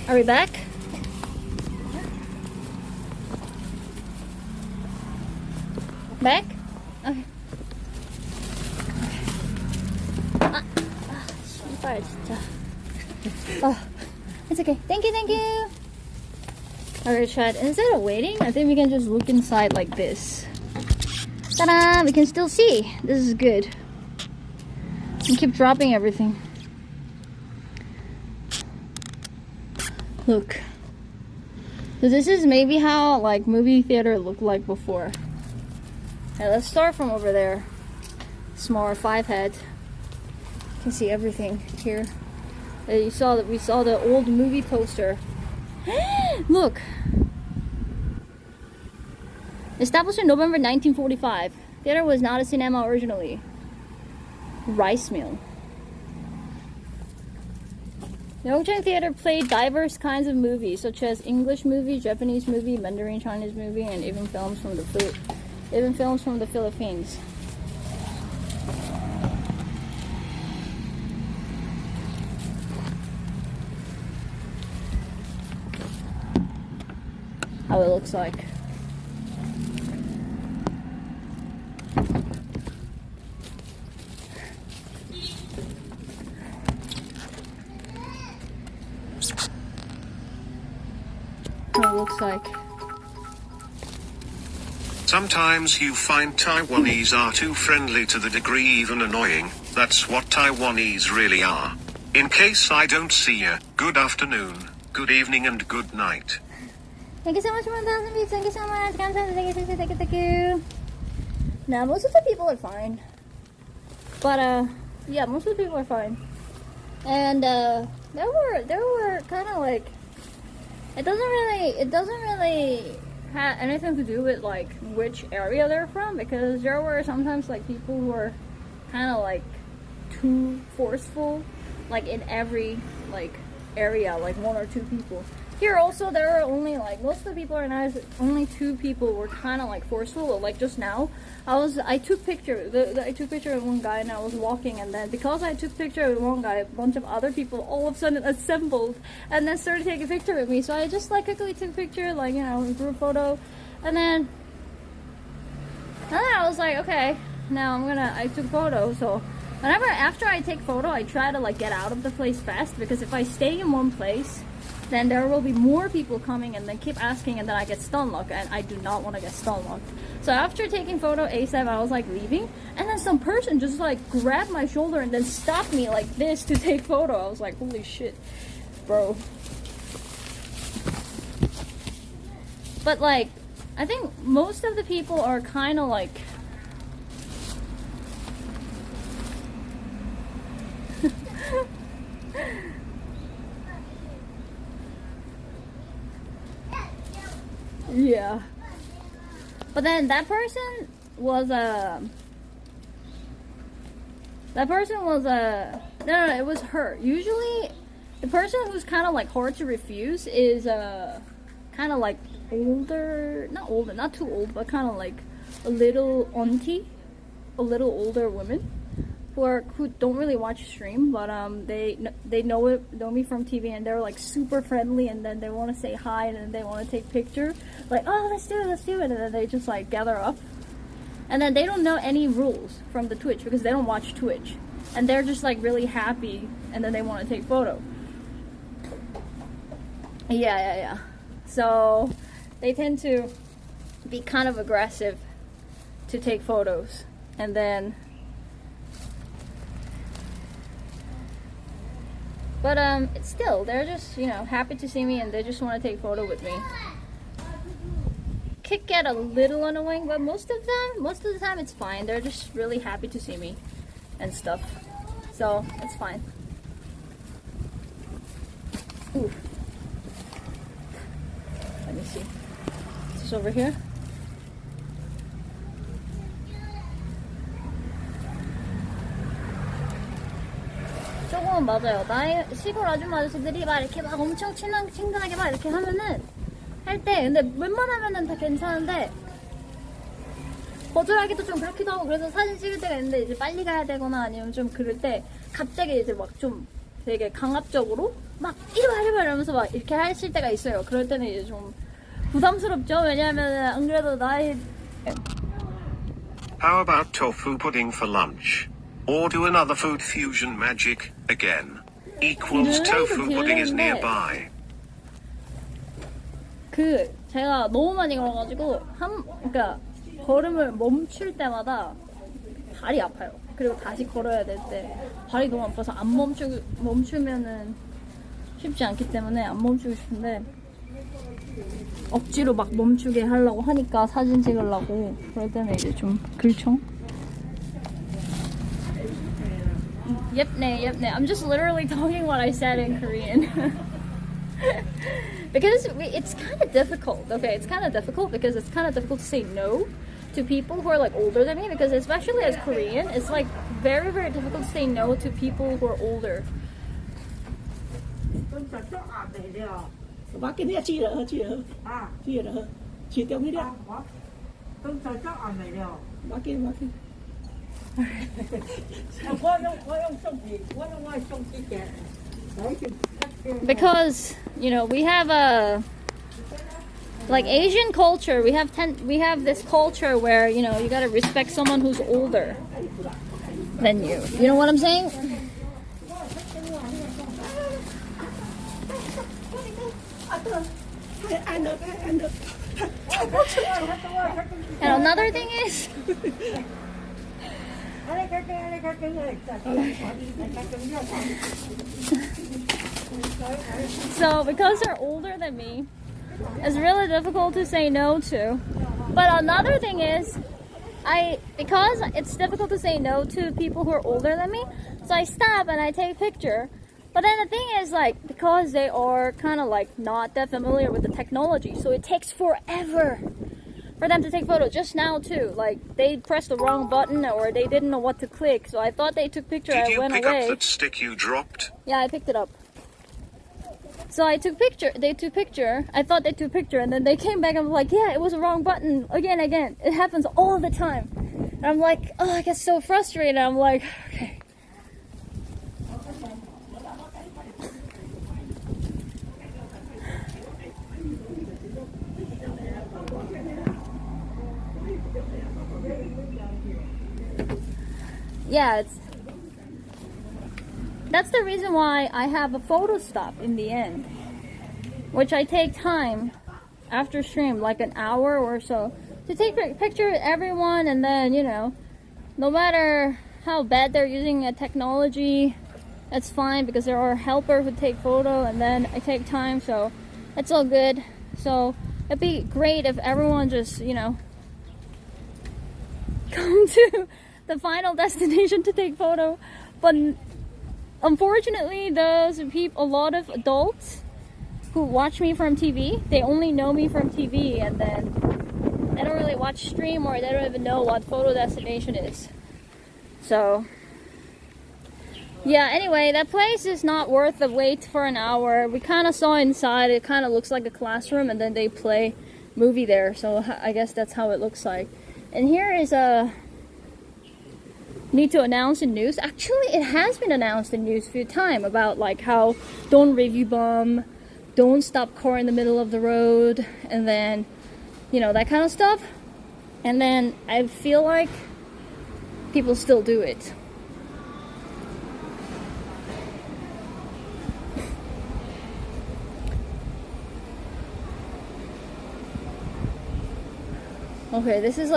Are we back? Back? Okay. Sorry, oh, it's okay. Thank you. Alright, Chad. Instead of waiting, I think we can just look inside like this. Ta-da! We can still see. This is good. And keep dropping everything. Look. So this is maybe how like movie theater looked like before. Okay, let's start from over there. Smaller 5 head. You can see everything here. We saw the old movie poster. Look. Established in November 1945. Theater was not a cinema originally. Rice mill. The Yongchang Theater played diverse kinds of movies, such as English movie, Japanese movie, Mandarin Chinese movie, and even films from the Philippines. How it looks like. How it looks like. Sometimes you find Taiwanese are too friendly to the degree even annoying. That's what Taiwanese really are. In case I don't see you, good afternoon, good evening, and good night. Thank you so much for 1,000 views. Thank you so much. Thank you. Now, most of the people are fine. But, yeah, most of the people are fine. And, there were kind of like, it doesn't really have anything to do with, like, which area they're from, because there were sometimes, like, people who were kind of, like, too forceful, like, in every, like, area, like, 1 or 2 people. Here also, there are only, like, most of the people are nice, only 2 people were kind of, like, forceful. Like, just now, I took picture of one guy, and I was walking, and then, because I took picture with one guy, a bunch of other people all of a sudden assembled, and then started taking a picture with me, so I just, like, quickly took a picture, like, you know, group photo, and then I was like, okay, now I took photo, so after I take photo, I try to, like, get out of the place fast, because if I stay in one place, then there will be more people coming and then keep asking, and then I get stun locked, and I do not want to get stun locked. So after taking photo ASAP, I was like leaving, and then some person just like grabbed my shoulder and then stopped me like this to take photo. I was like, holy shit, bro. But like, I think most of the people are kind of like yeah. But then that person was no, it was her. Usually the person who's kind of like hard to refuse is kind of like older, not too old, but kind of like a little auntie, a little older women who don't really watch stream, but they know me from TV, and they're like super friendly, and then they want to say hi, and then they want to take picture, like, oh, let's do it, and then they just like gather up, and then they don't know any rules from the Twitch because they don't watch Twitch, and they're just like really happy, and then they want to take photo. Yeah. So they tend to be kind of aggressive to take photos, and then. But it's still, they're just, you know, happy to see me, and they just want to take photo with me. Could get a little annoying, but most of the time it's fine. They're just really happy to see me and stuff. So it's fine. Ooh. Let me see. Is this over here? 조금 맞아요. 시골 아줌마 아저씨들이 막 이렇게 막 엄청 친근하게 막 이렇게 하면은 할 때, 근데 웬만하면은 다 괜찮은데 거절하기도 좀 그렇기도 하고 그래서 사진 찍을 때가 있는데 이제 빨리 가야 되거나 아니면 좀 그럴 때 갑자기 이제 막 좀 되게 강압적으로 막 이리 와 이러면서 막 이렇게 하실 때가 있어요. 그럴 때는 이제 좀 부담스럽죠. 왜냐하면 안 그래도 나이 How about tofu pudding for lunch? Or do another food fusion magic again? Equals tofu pudding is nearby. 제가 너무 많이 걸어가지고 그러니까 걸음을 멈출 때마다 발이 아파요. 그리고 다시 걸어야 될 때 발이 너무 아파서 안 멈추면은 쉽지 않기 때문에 안 멈추고 싶은데 억지로 막 멈추게 하려고 하니까 사진 찍으려고 그럴 때는 이제 좀 그렇죠. Yep, I'm just literally talking what I said in Korean. Because it's kind of difficult. Okay, it's kind of difficult because it's kind of difficult to say no to people who are like older than me. Because especially as Korean, it's like very, very difficult to say no to people who are older. Because you know we have a like Asian culture. We have this culture where you know you gotta respect someone who's older than you. You know what I'm saying? And another thing is. So because they're older than me, it's really difficult to say no to. But another thing is, because it's difficult to say no to people who are older than me, so I stop and I take a picture. But then the thing is, like, because they are kind of like not that familiar with the technology, so it takes forever for them to take photos. Just now too, like they pressed the wrong button or they didn't know what to click, so I thought they took picture. Did I you went pick away. up that stick you dropped? Yeah, I picked it up. So I took picture. They took picture. I thought they took picture, and then they came back and was like, "Yeah, it was the wrong button again. It happens all the time." And I'm like, "Oh, I get so frustrated." I'm like, "Okay." Yeah, that's the reason why I have a photo stop in the end, which I take time after stream, like an hour or so, to take a picture with everyone, and then, you know, no matter how bad they're using a technology, that's fine because there are helpers who take photo, and then I take time, so it's all good. So it'd be great if everyone just, you know, come to the final destination to take photo. But unfortunately, those people, a lot of adults who watch me from TV, they only know me from TV, and then they don't really watch stream, or they don't even know what photo destination is. So yeah, anyway, that place is not worth the wait for an hour. We kind of saw inside. It kind of looks like a classroom, and then they play movie there, so I guess that's how it looks like. And here is a need to announce in news. Actually, it has been announced in news a few times about like how don't review bomb, don't stop car in the middle of the road, and then, you know, that kind of stuff. And then I feel like people still do it. Okay, this is like